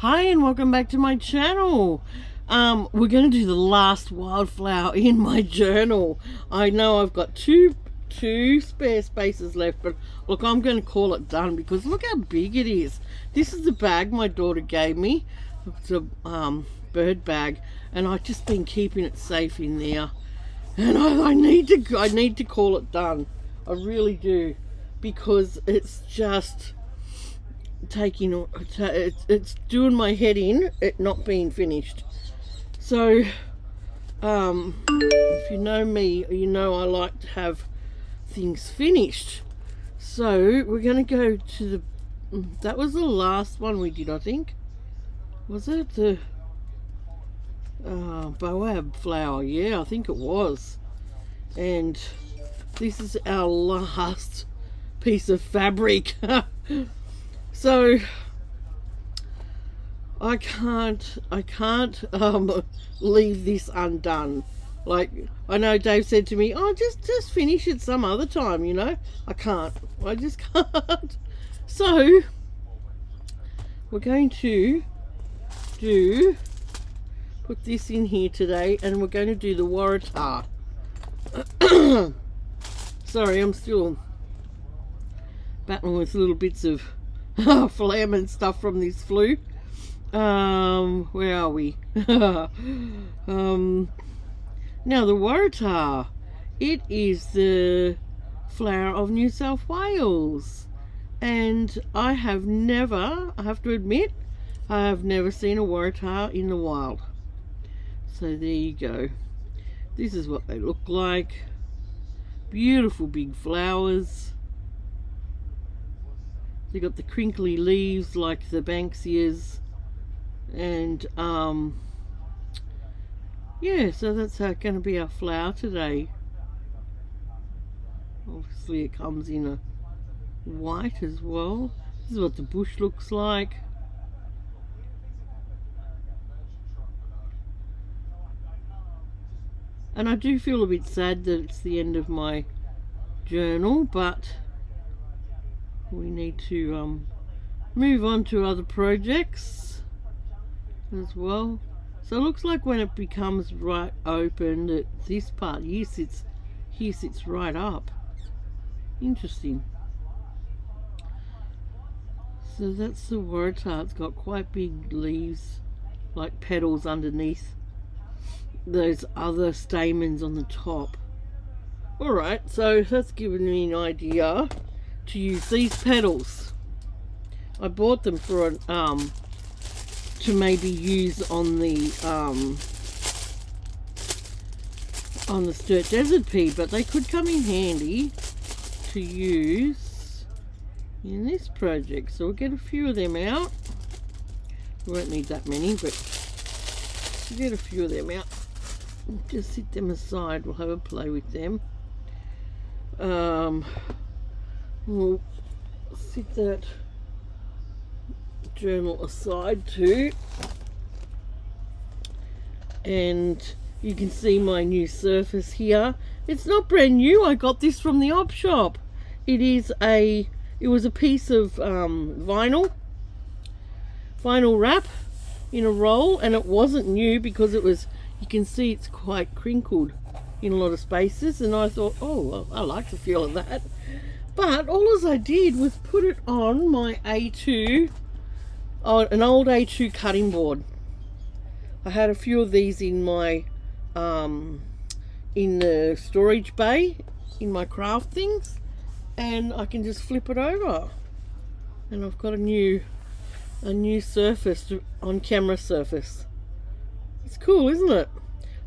Hi and welcome back to my channel. We're going to do the last wildflower in my journal. I know I've got two spare spaces left, but look, I'm going to call it done because look how big it is. This is the bag my daughter gave me. It's a bird bag, and I've just been keeping it safe in there. And I need to call it done. I really do, because it's just taking it's doing my head in, it not being finished. So if you know me, you know I like to have things finished. So we're going to go to the, that was the last one we did, I think. Was it the Waratah Flower? Yeah, I think it was. And this is our last piece of fabric. So I can't leave this undone. Like, I know Dave said to me, oh, just finish it some other time, you know. I can't. I just can't. So we're going to put this in here today, and we're going to do the Waratah. Sorry, I'm still battling with little bits of phlegm and stuff from this flu. Where are we? Now the Waratah, it is the flower of New South Wales, and I have to admit, I have never seen a Waratah in the wild. So there you go. This is what they look like. Beautiful big flowers. They got the crinkly leaves like the Banksias, and yeah, so that's going to be our flower today. Obviously it comes in a white as well. This is what the bush looks like. And I do feel a bit sad that it's the end of my journal, but we need to move on to other projects as well. So it looks like when it becomes right open, that this part here sits right up. Interesting. So that's the Waratah. It's got quite big leaves, like petals underneath those other stamens on the top. Alright, so that's given me an idea to use these petals. I bought them for an to maybe use on the Sturt Desert Pea, but they could come in handy to use in this project. So we'll get a few of them out. We won't need that many, but we'll get a few of them out. Just sit them aside. We'll have a play with them. We'll sit that journal aside too, and you can see my new surface here. It's not brand new. I got this from the op shop. It was a piece of vinyl wrap in a roll, and it wasn't new because it was, you can see it's quite crinkled in a lot of spaces, and I thought, oh well, I like the feel of that. But all I did was put it on my A2, an old A2 cutting board. I had a few of these in my in the storage bay in my craft things, and I can just flip it over, and I've got a new surface, on camera surface. It's cool, isn't it?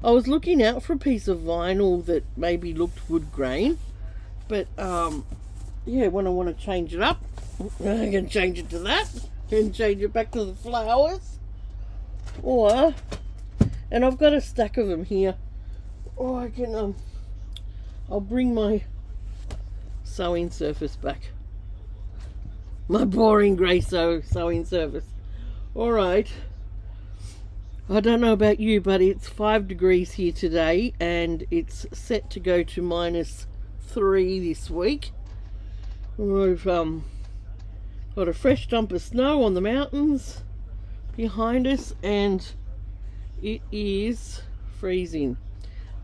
I was looking out for a piece of vinyl that maybe looked wood grain, but yeah, when I want to change it up, I can change it to that and change it back to the flowers. Or, and I've got a stack of them here, or I can I'll bring my sewing surface back, my boring grey sewing surface. Alright, I don't know about you, but it's 5 degrees here today, and it's set to go to -3 this week. We've got a fresh dump of snow on the mountains, behind us, and it is freezing.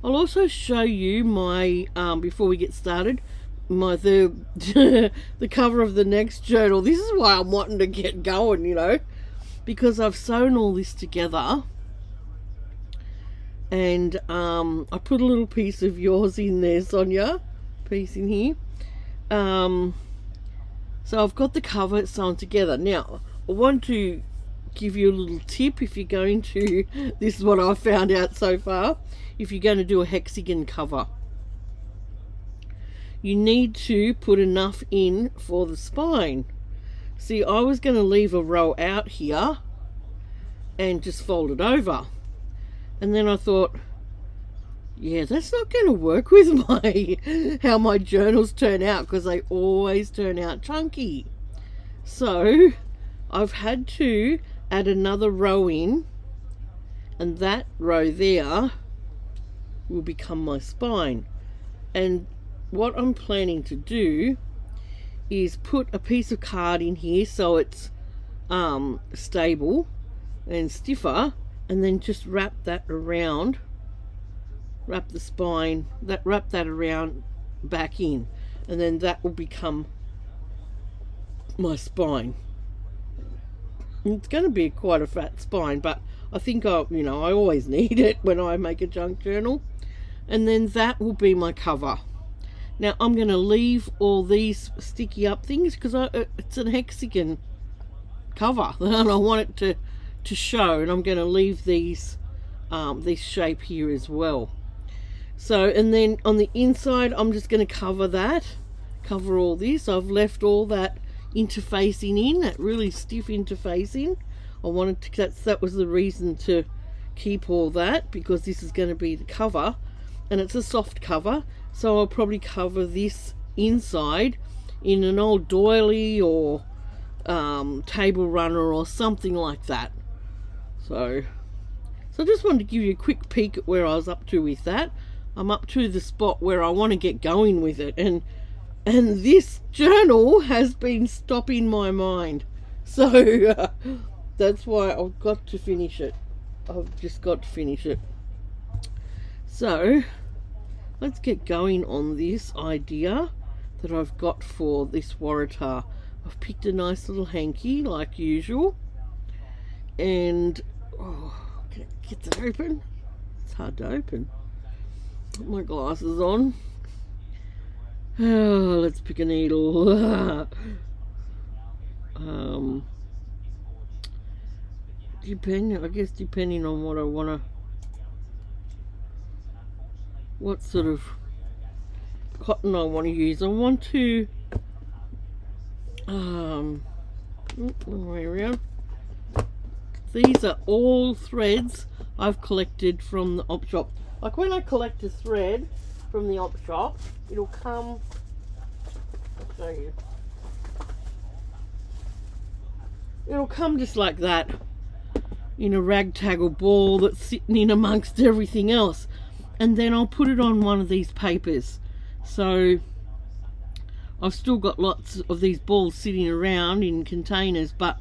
I'll also show you my before we get started, the the cover of the next journal. This is why I'm wanting to get going, you know, because I've sewn all this together, and I put a little piece of yours in there, Sonia, piece in here. So I've got the cover sewn together. Now I want to give you a little tip if you're going to, this is what I've found out so far, if you're going to do a hexagon cover, you need to put enough in for the spine. See, I was going to leave a row out here and just fold it over, and then I thought, yeah, that's not going to work with my how my journals turn out, because they always turn out chunky. So I've had to add another row in, and that row there will become my spine. And what I'm planning to do is put a piece of card in here so it's stable and stiffer, and then just wrap that around, wrap the spine, wrap that around back in, and then that will become my spine. It's going to be quite a fat spine, but I think I always need it when I make a junk journal. And then that will be my cover. Now I'm going to leave all these sticky up things because it's an hexagon cover and I want it to show, and I'm going to leave these this shape here as well. So, and then on the inside I'm just going to cover all this. I've left all that interfacing in, that really stiff interfacing. I wanted to, that was the reason to keep all that, because this is going to be the cover, and it's a soft cover, so I'll probably cover this inside in an old doily or table runner or something like that. So I just wanted to give you a quick peek at where I was up to with that. I'm up to the spot where I want to get going with it, and this journal has been stopping my mind, so that's why I've got to finish it. I've just got to finish it. So let's get going on this idea that I've got for this Waratah. I've picked a nice little hanky like usual, and can I get that open? It's hard to open. Put my glasses on. Oh, let's pick a needle. Depending on what I want to, what sort of cotton I want to use. I want to wrong way around. These are all threads I've collected from the op shop. Like when I collect a thread from the op shop, it'll come, I'll show you, it'll come just like that in a ragtag or ball that's sitting in amongst everything else, and then I'll put it on one of these papers. So I've still got lots of these balls sitting around in containers, but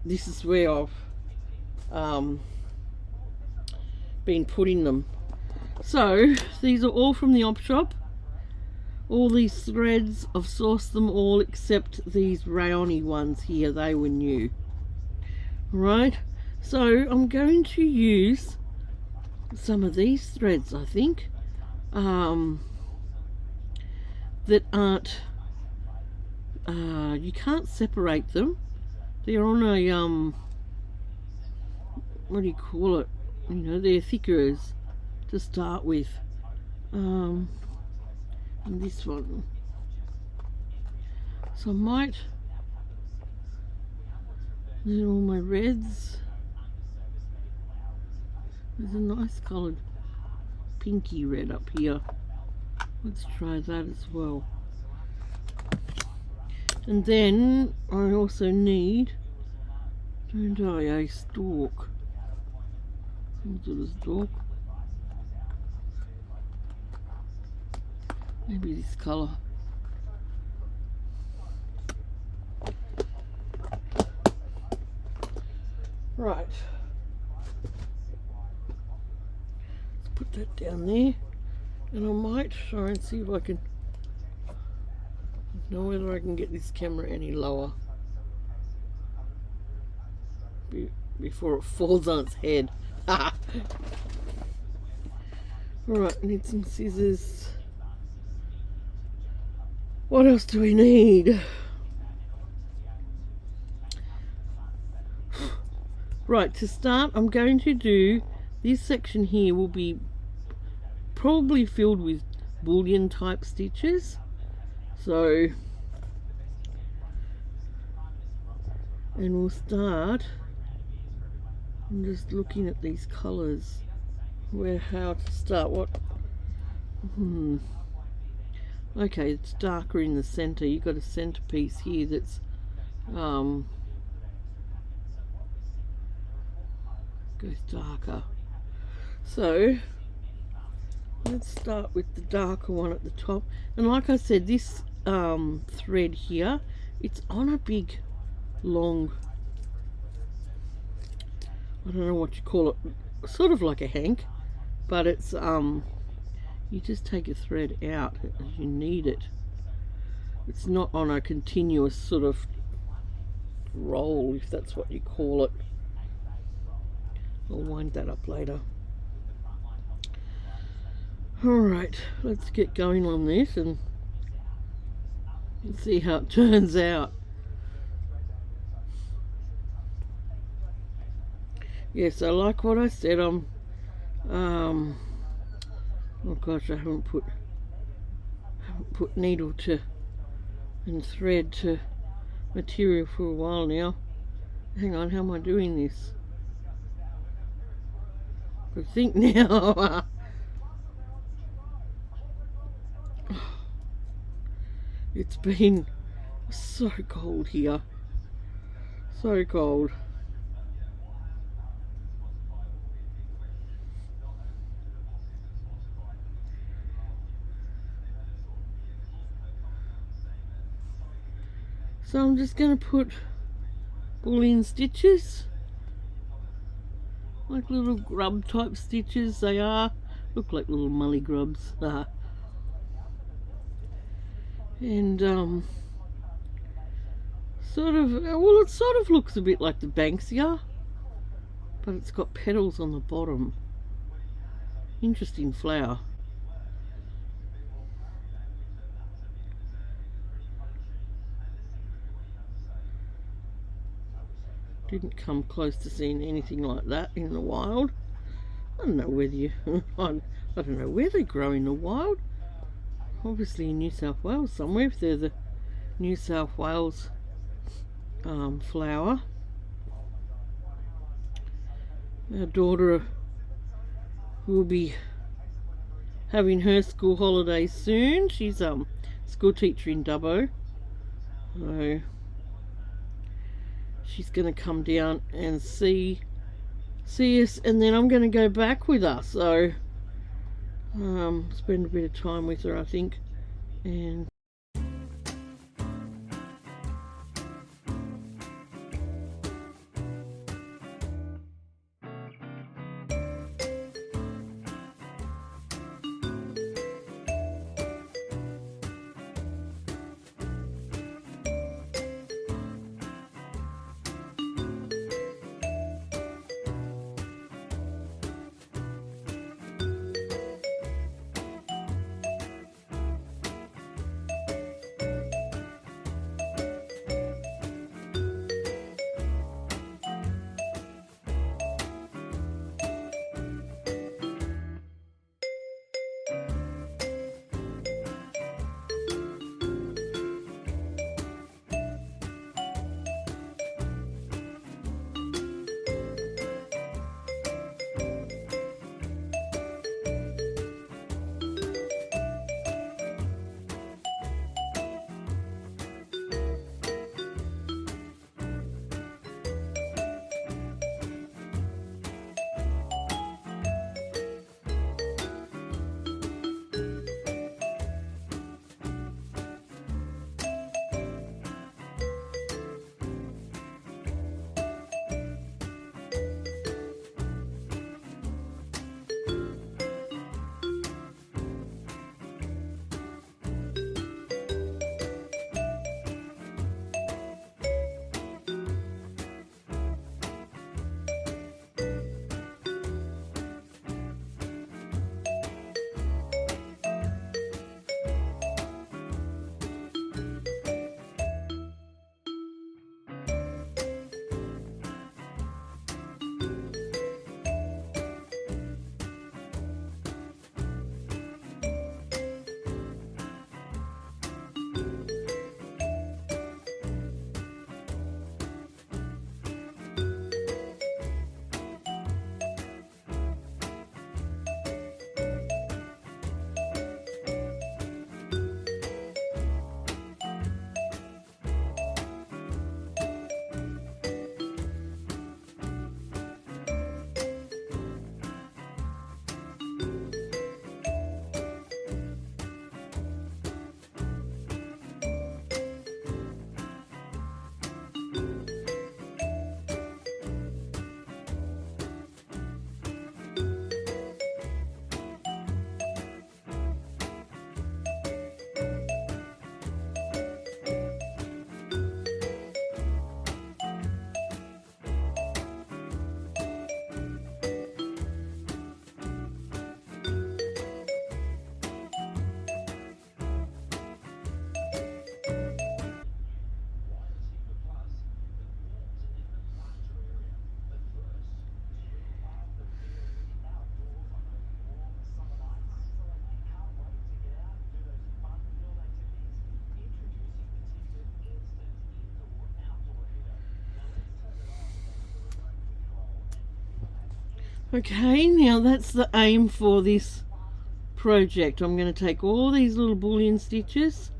this is where I've been putting them. So these are all from the op shop. All these threads, I've sourced them all except these rayony ones here, they were new. Right, so I'm going to use some of these threads, I think, that aren't, you can't separate them. They're on a, what do you call it? You know, they're thickers to start with. And this one. So I might, then all my reds. There's a nice coloured pinky red up here. Let's try that as well. And then I also need, don't I, a stalk. Some sort of stalk. Maybe this colour. Right. Let's put that down there. And I might try and see if I can know whether I can get this camera any lower before it falls on its head. Alright, need some scissors. What else do we need? Right, to start, I'm going to do this section here will be probably filled with bullion type stitches. So, and we'll start. I'm just looking at these colours, how to start. Okay, it's darker in the centre. You've got a centerpiece here that's goes darker. So let's start with the darker one at the top. And like I said, this thread here, it's on a big long, I don't know what you call it, sort of like a hank, but it's you just take a thread out as you need it. It's not on a continuous sort of roll, if that's what you call it. I'll wind that up later. Alright, let's get going on this and see how it turns out. Yes, I like what I said. Oh gosh, I haven't put needle to and thread to material for a while now. Hang on, how am I doing this? I think now. It's been so cold here. So cold. So I'm just going to put bullion stitches, like little grub type stitches. They are, look like little mully grubs. And sort of, well, it sort of looks a bit like the Banksia, but it's got petals on the bottom. Interesting flower. Didn't come close to seeing anything like that in the wild. I don't know whether you I don't know where they grow in the wild. Obviously in New South Wales somewhere, if they're the New South Wales flower. Our daughter will be having her school holidays soon. She's school teacher in Dubbo, so she's going to come down and see us, and then I'm going to go back with her. So spend a bit of time with her, I think. And Okay, now that's the aim for this project. I'm going to take all these little bullion stitches.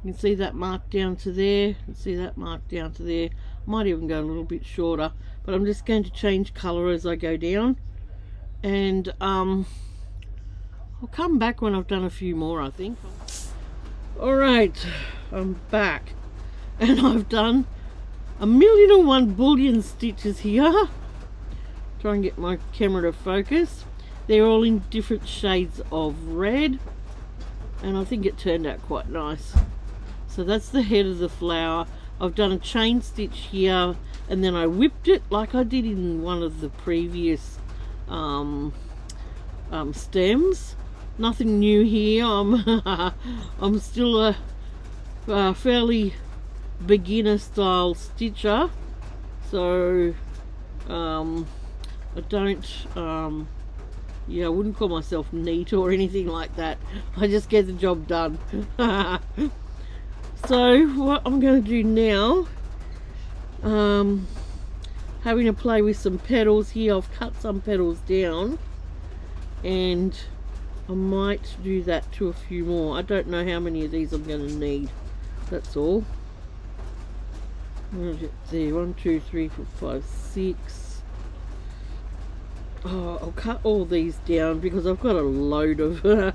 You can see that mark down to there. You can see that mark down to there. Might even go a little bit shorter, but I'm just going to change colour as I go down. And I'll come back when I've done a few more, I think. Alright, I'm back. And I've done 1,000,001 bullion stitches here. Try and get my camera to focus. They're all in different shades of red. And I think it turned out quite nice. So that's the head of the flower. I've done a chain stitch here, and then I whipped it like I did in one of the previous stems. Nothing new here. I'm still a fairly beginner style stitcher, so I don't yeah, I wouldn't call myself neat or anything like that. I just get the job done. So what I'm going to do now, having to play with some petals here. I've cut some petals down, and I might do that to a few more. I don't know how many of these I'm going to need. That's all. There, 1, 2, 3, 4, 5, 6. Oh, I'll cut all these down because I've got a load of a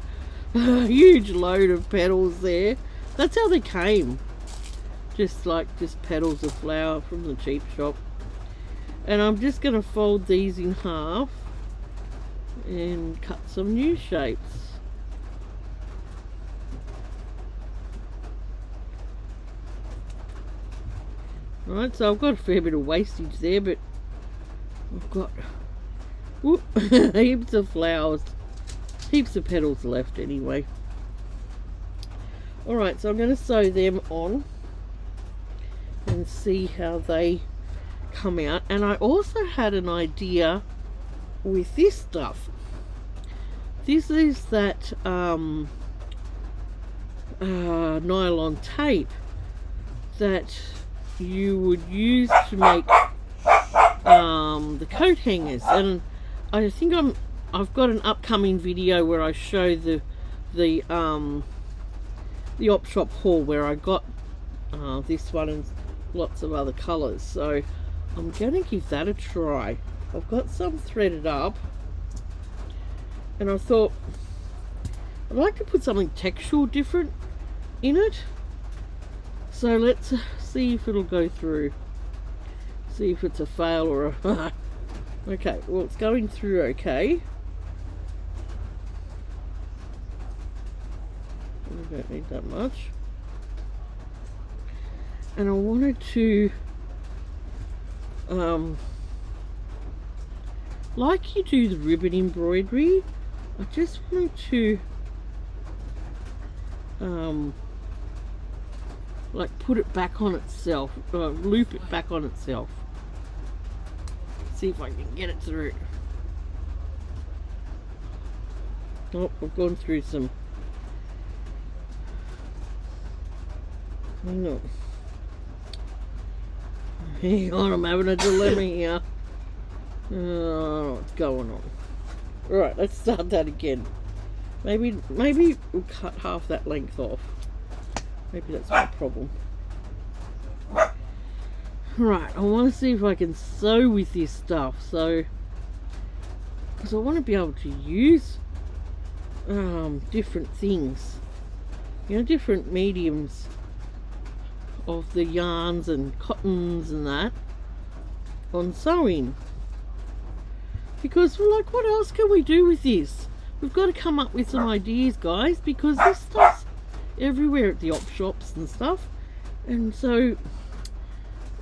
huge load of petals there. That's how they came. Just petals of flower from the cheap shop. And I'm just going to fold these in half and cut some new shapes. Right, so I've got a fair bit of wastage there, but I've got heaps of flowers, heaps of petals left anyway. Alright, so I'm going to sew them on and see how they come out. And I also had an idea with this stuff. This is that nylon tape that you would use to make the coat hangers, and I think I've got an upcoming video where I show the op shop haul where I got this one and lots of other colours, so I'm going to give that a try. I've got some threaded up, and I thought I'd like to put something textual different in it, so let's see if it'll go through, see if it's a fail or a okay, well, it's going through okay. I don't need that much. And I wanted to like you do the ribbon embroidery, I just wanted to like put it back on itself, loop it back on itself. See if I can get it through. Oh, I've gone through some. Hang on. Hang on, I'm having a dilemma here. Oh, what's going on? Right, let's start that again. Maybe we'll cut half that length off. Maybe that's my problem. Right, I want to see if I can sew with this stuff, so because I want to be able to use different things, you know, different mediums of the yarns and cottons and that on sewing, because we're like, what else can we do with this? We've got to come up with some ideas, guys, because this stuff's everywhere at the op shops and stuff, and so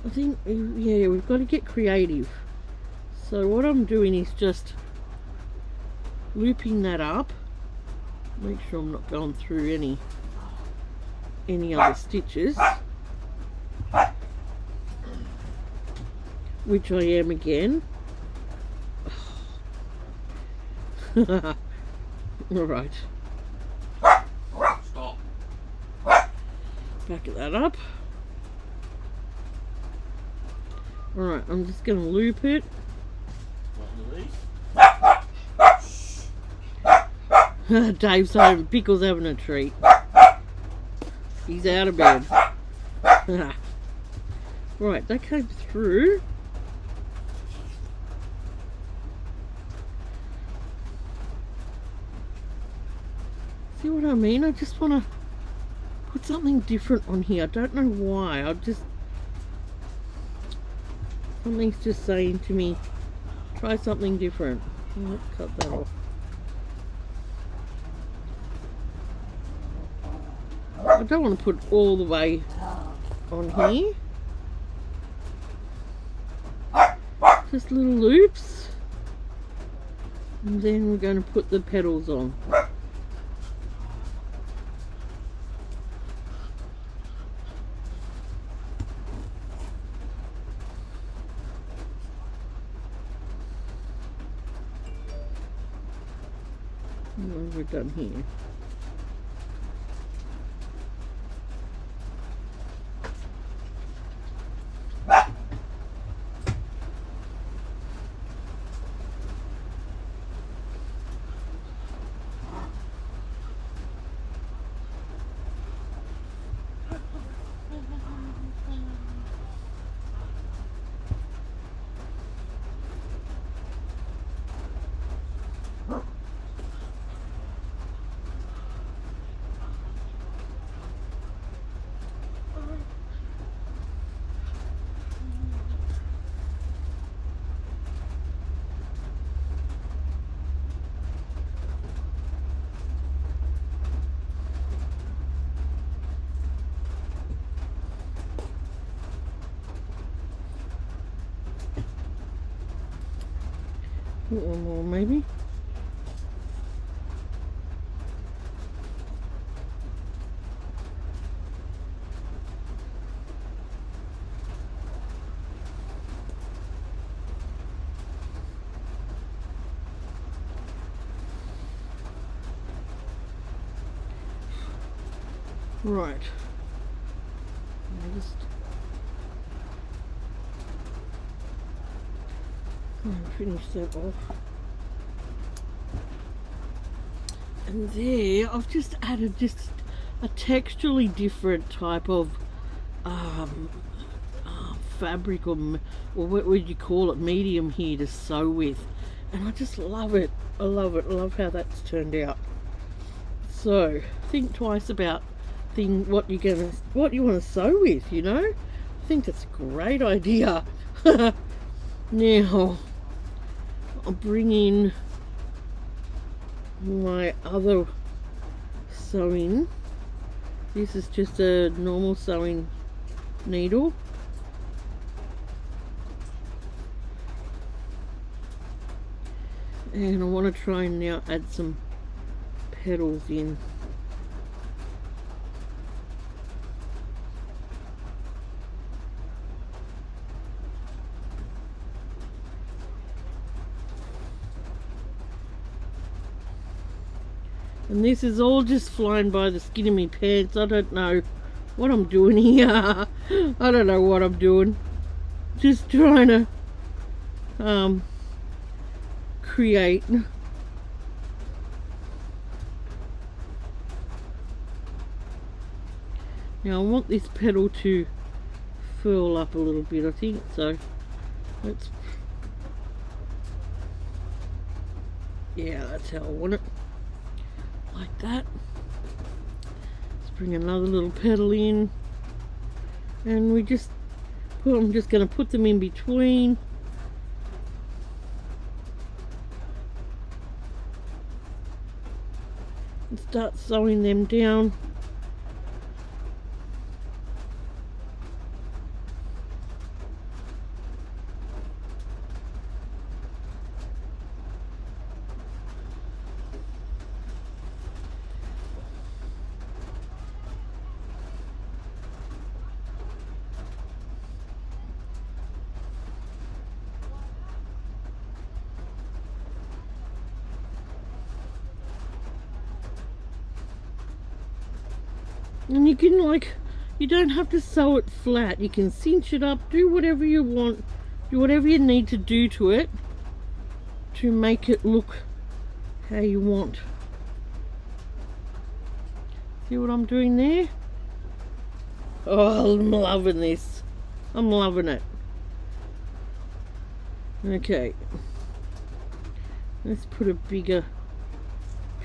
I think, yeah, we've got to get creative. So what I'm doing is just looping that up, make sure I'm not going through any other stitches, which I am again. Alright, Stop. back that up. Alright, I'm just going to loop it. One of these. Dave's home. Pickle's having a treat. He's out of bed. Right, that came through. See what I mean? I just want to put something different on here. I don't know why. Something's just saying to me, try something different. Let's cut that off. I don't want to put all the way on here. Just little loops. And then we're going to put the petals on. What have we done here? One more maybe. Right. Just finish that off. And there I've just added just a texturally different type of fabric or what would you call it, medium here to sew with, and I just love it. I love it. I love how that's turned out. So think twice about what you want to sew with, you know. I think that's a great idea. Now I'll bring in my other sewing. This is just a normal sewing needle. And I want to try and now add some petals in. And this is all just flying by the skin of my pants. I don't know what I'm doing here. I don't know what I'm doing. Just trying to create. Now I want this petal to furl up a little bit, I think. So let's, yeah, that's how I want it. Like that. Let's bring another little petal in, and I'm just going to put them in between. And start sewing them down. And you can, like, you don't have to sew it flat. You can cinch it up, do whatever you want, do whatever you need to do to it to make it look how you want. See what I'm doing there? Oh, I'm loving this. I'm loving it. Okay. Let's put a bigger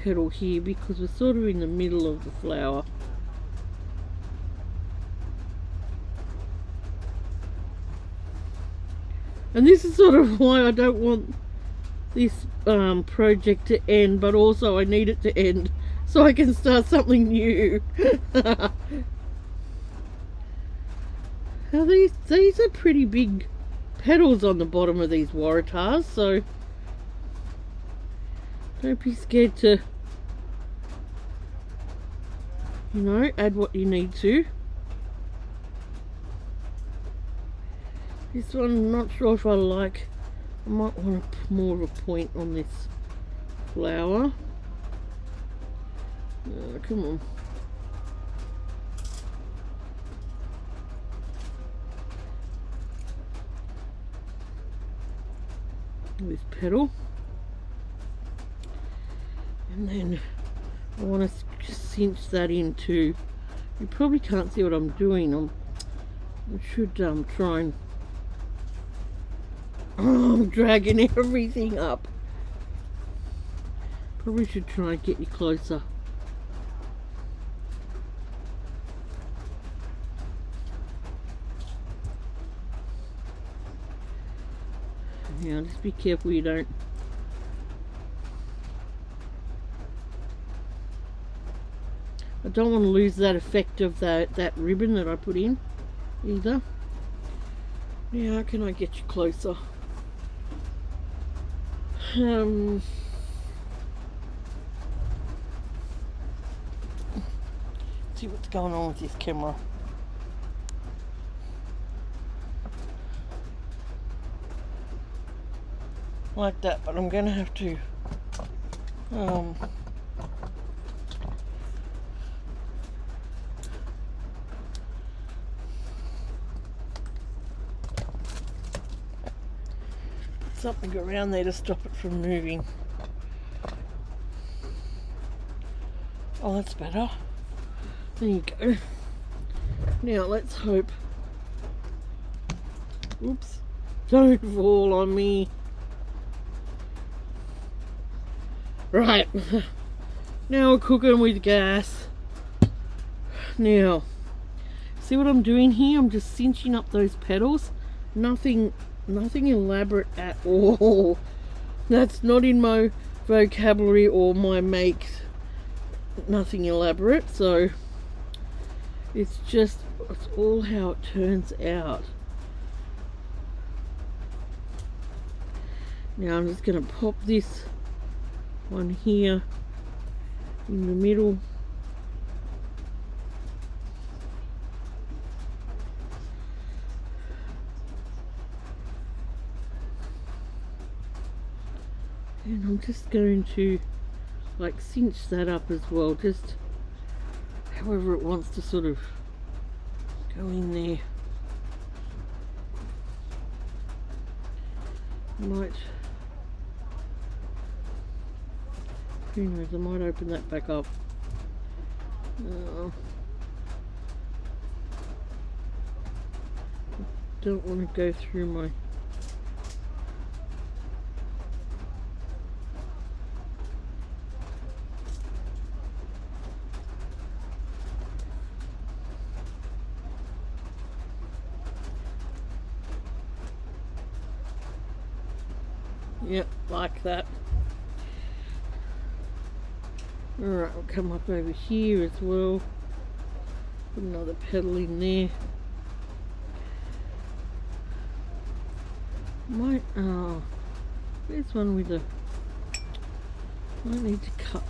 petal here because we're sort of in the middle of the flower. And this is sort of why I don't want this project to end, but also I need it to end so I can start something new. Now these are pretty big petals on the bottom of these Waratahs, so don't be scared to, you know, add what you need to. This one, I'm not sure if I like. I might want to put more of a point on this flower. Oh, come on. This petal. And then I want to cinch that into. You probably can't see what I'm doing. I should try and. Oh, I'm dragging everything up. Probably should try and get you closer. Yeah, just be careful you don't. I don't want to lose that effect of that ribbon that I put in either. Now, how can I get you closer? See what's going on with this camera. Like that, but I'm going to have to something around there to stop it from moving. Oh, that's better. There you go. Now let's hope. Oops. Don't fall on me. Right. Now we're cooking with gas. Now, see what I'm doing here? I'm just cinching up those petals. Nothing elaborate at all. That's not in my vocabulary or my makes. Nothing elaborate, so it's all how it turns out. Now I'm just going to pop this one here in the middle. And I'm just going to like cinch that up as well, just however it wants to sort of go in there. Might, who knows, I might open that back up. I don't want to go through my yep, like that. Alright, I'll come up over here as well. Put another petal in there. Might, there's one with a, might need to cut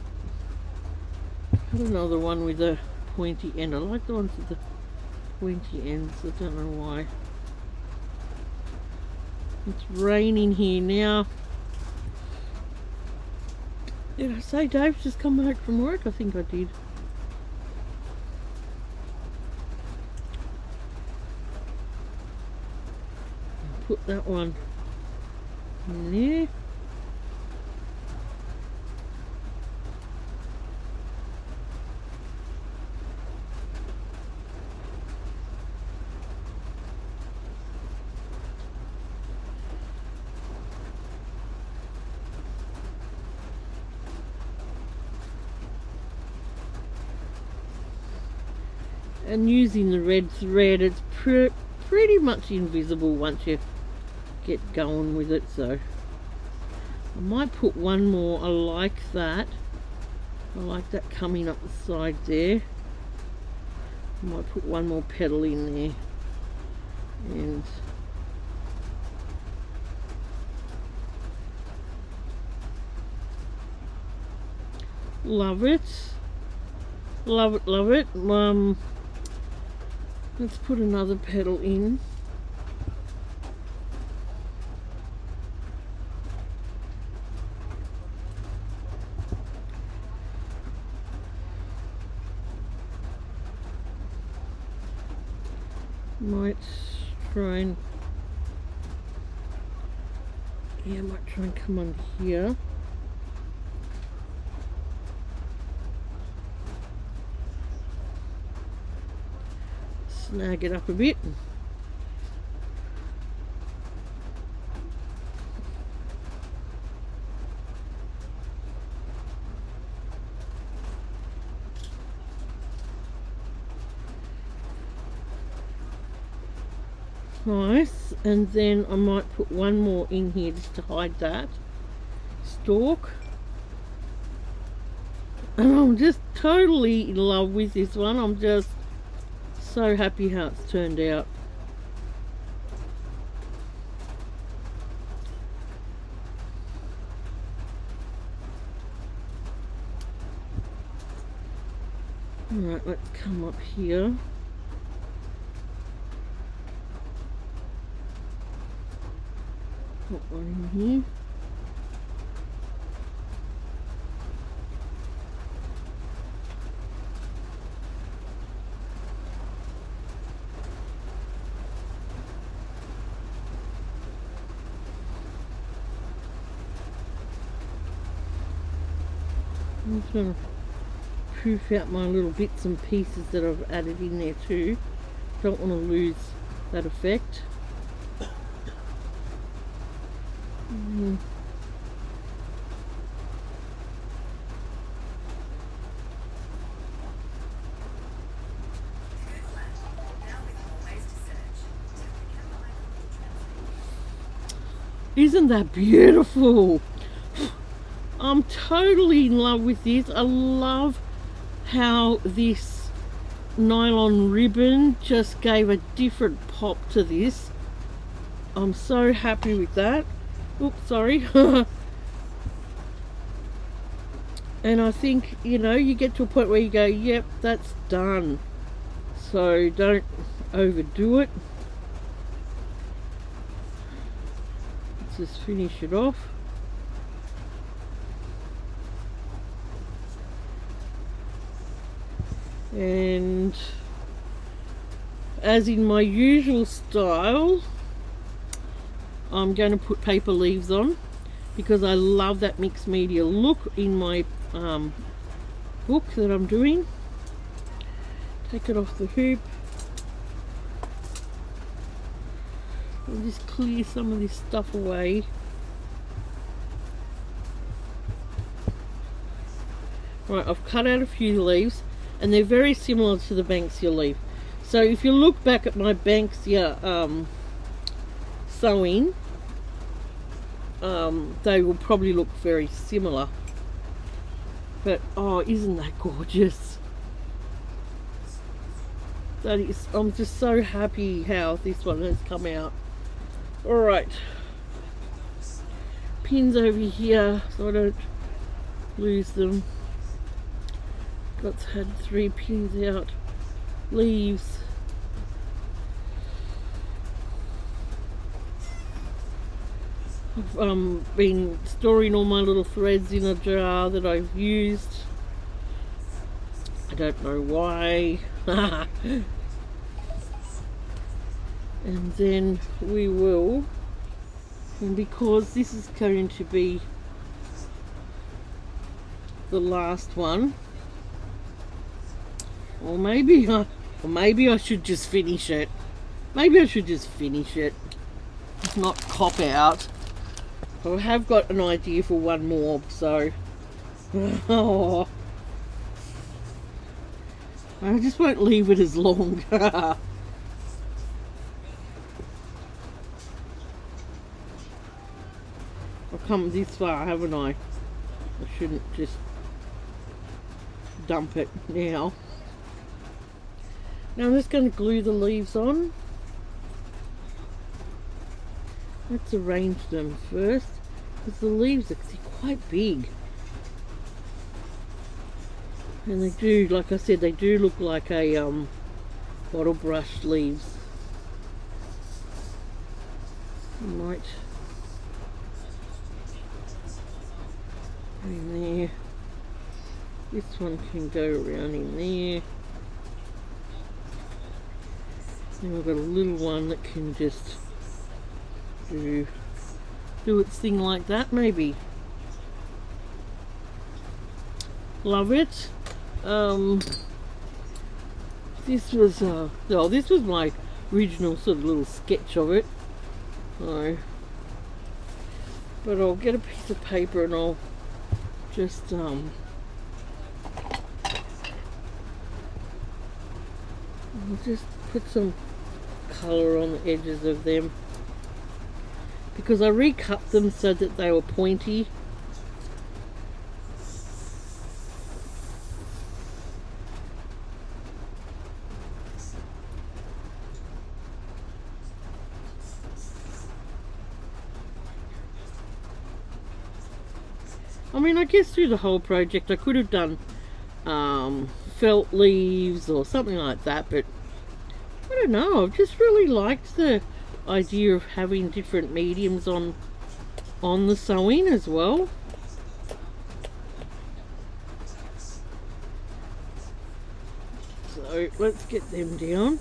another one with a pointy end. I like the ones with the pointy ends, I don't know why. It's raining here now. Did I say Dave's just come back from work? I think I did. Put that one in there. And using the red thread, it's pretty much invisible once you get going with it. So I might put one more. I like that. I like that coming up the side there. I might put one more petal in there. And love it. Love it, love it. Let's put another petal in. Might try and, yeah, I might try and come on here. Snag it up a bit. Nice, and then I might put one more in here just to hide that stalk. And I'm just totally in love with this one. I'm just so happy how it's turned out. Alright, let's come up here. Put one in here. I'm just going to proof out my little bits and pieces that I've added in there too. Don't want to lose that effect. Isn't that beautiful? I'm totally in love with this. I love how this nylon ribbon just gave a different pop to this. I'm so happy with that. Oops, sorry. And I think, you know, you get to a point where you go, yep, that's done. So don't overdo it. Let's just finish it off. And as in my usual style, I'm going to put paper leaves on because I love that mixed media look in my book that I'm doing. Take it off the hoop. I'll just clear some of this stuff away. Right, I've cut out a few leaves and they're very similar to the Banksia leaf. So if you look back at my Banksia sewing, they will probably look very similar. But oh, isn't that gorgeous? That is, I'm just so happy how this one has come out. Alright, pins over here so I don't lose them. Let's had 3 pins out. Leaves. I've been storing all my little threads in a jar that I've used. I don't know why. And then we will, and because this is going to be the last one, or maybe I should just finish it. Maybe I should just finish it, not cop out. I have got an idea for one more, so oh. I just won't leave it as long. I've come this far, haven't I? I shouldn't just dump it now. Now I'm just going to glue the leaves on. Let's arrange them first, because the leaves are quite big. And they do, like I said, they do look like a bottle brush leaves. I might in there. This one can go around in there. Then we've got a little one that can just do its thing like that, maybe. Love it. This was this was my original sort of little sketch of it. So, but I'll get a piece of paper and I'll just I'll just put some colour on the edges of them, because I recut them so that they were pointy. I mean, I guess through the whole project I could have done felt leaves or something like that, but I don't know, I've just really liked the idea of having different mediums on the sewing as well. So let's get them down.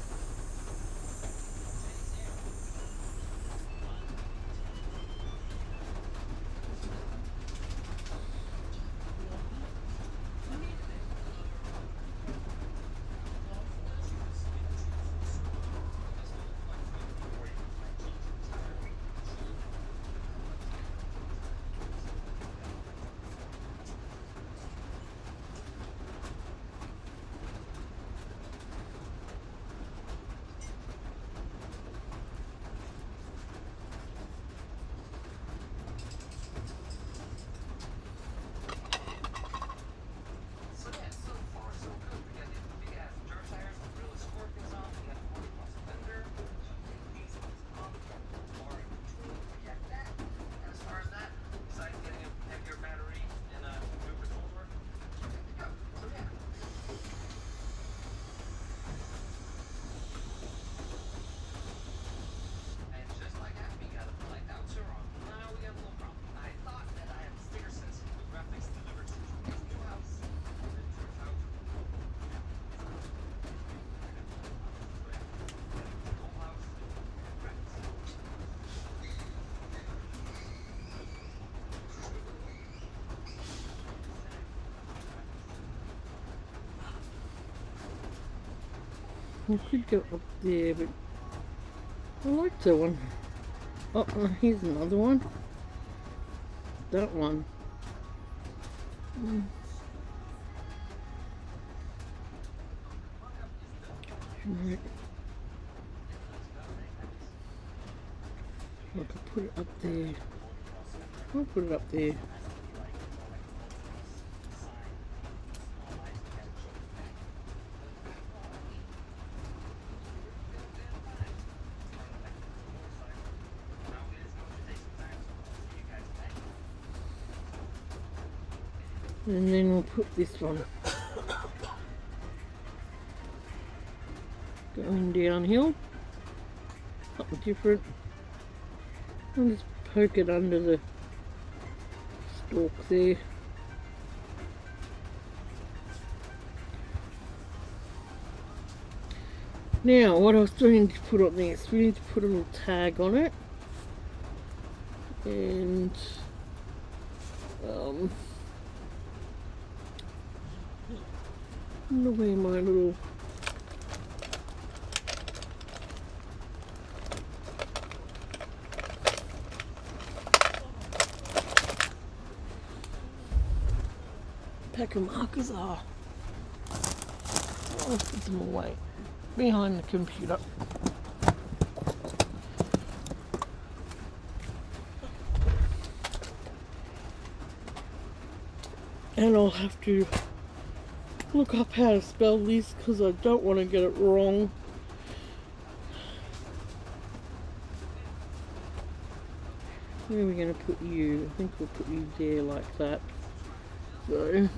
I could go up there, but I like that one. Oh, here's another one. That one. Right. I could put it up there. I'll put it up there. And then we'll put this one going downhill, something different. I'll just poke it under the stalk there. Now what I was doing to put on this, we need to put a little tag on it, and I wonder where my little pack of markers are. I'll put them away behind the computer. And I'll have to look up how to spell this because I don't want to get it wrong. Where are we going to put you? I think we'll put you there like that. So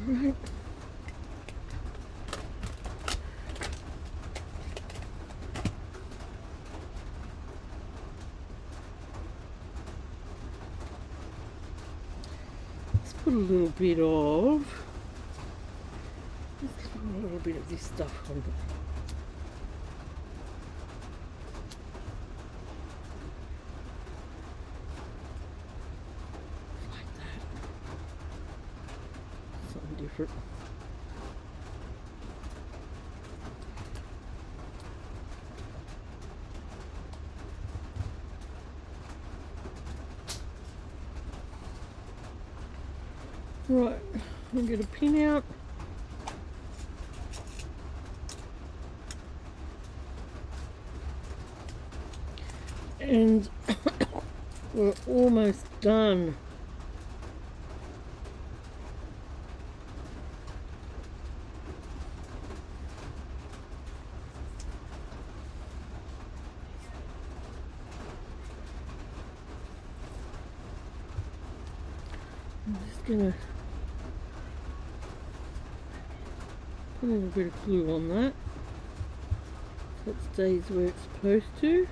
right. Let's put a little bit of this stuff on. Like that. Something different. Right, I'll get a pin out. And we're almost done. I'm just gonna put a little bit of glue on that so it stays where it's supposed to.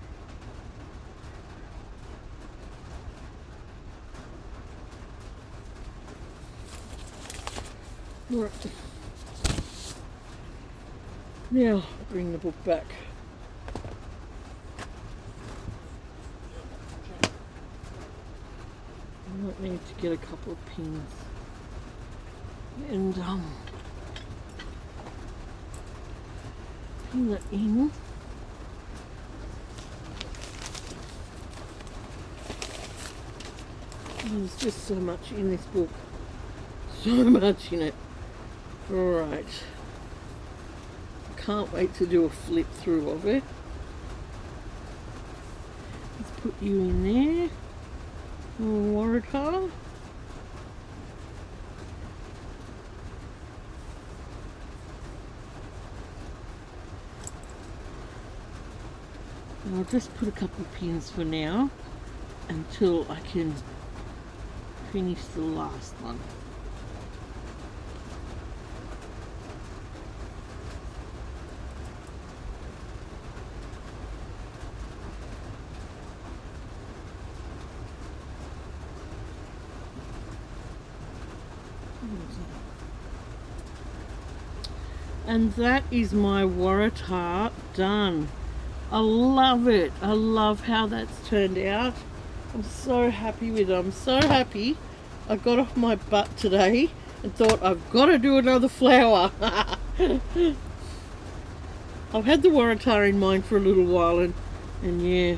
Right. Now bring the book back. I might need to get a couple of pins and pin that in. There's just so much in this book. So much in it. Alright. Can't wait to do a flip through of it. Let's put you in there. Waratah. I'll just put a couple of pins for now until I can finish the last one. And that is my Waratah done. I love it. I love how that's turned out. I'm so happy with it. I'm so happy I got off my butt today and thought I've got to do another flower. I've had the Waratah in mind for a little while and yeah.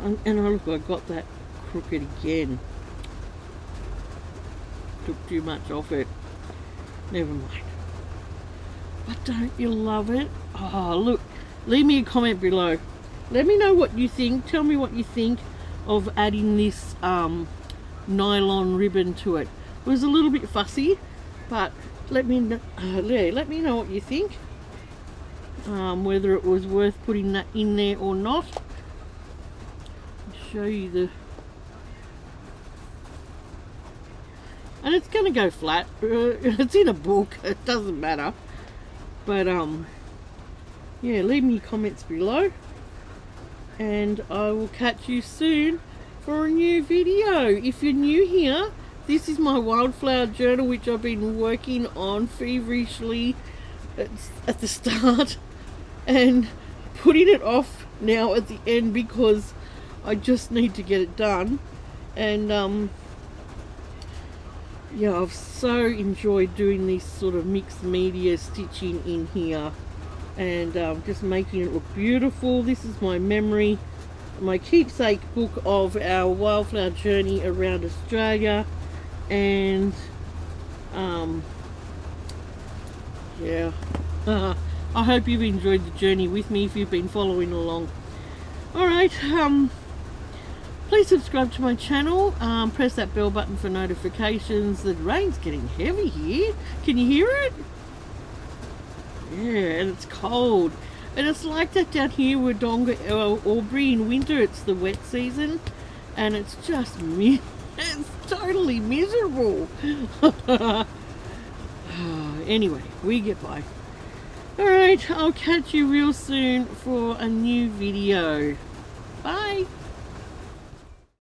And look, I got that crooked again. Took too much off it. Never mind. But don't you love it? Oh, look. Leave me a comment below. Let me know what you think. Tell me what you think of adding this nylon ribbon to it. It was a little bit fussy, but let me know what you think. Whether it was worth putting that in there or not. I'll show you the... And it's going to go flat. It's in a book. It doesn't matter. But yeah, leave me comments below and I will catch you soon for a new video. If you're new here, this is my wildflower journal which I've been working on feverishly at the start and putting it off now at the end because I just need to get it done. And yeah, I've so enjoyed doing this sort of mixed media stitching in here, and just making it look beautiful. This is my memory, my keepsake book of our wildflower journey around Australia. And yeah, I hope you've enjoyed the journey with me if you've been following along. Alright, please subscribe to my channel, press that bell button for notifications. The rain's getting heavy here. Can you hear it? Yeah, and it's cold. And it's like that down here with Albury in winter. It's the wet season, and it's just it's totally miserable. Anyway, we get by. Alright, I'll catch you real soon for a new video. Bye.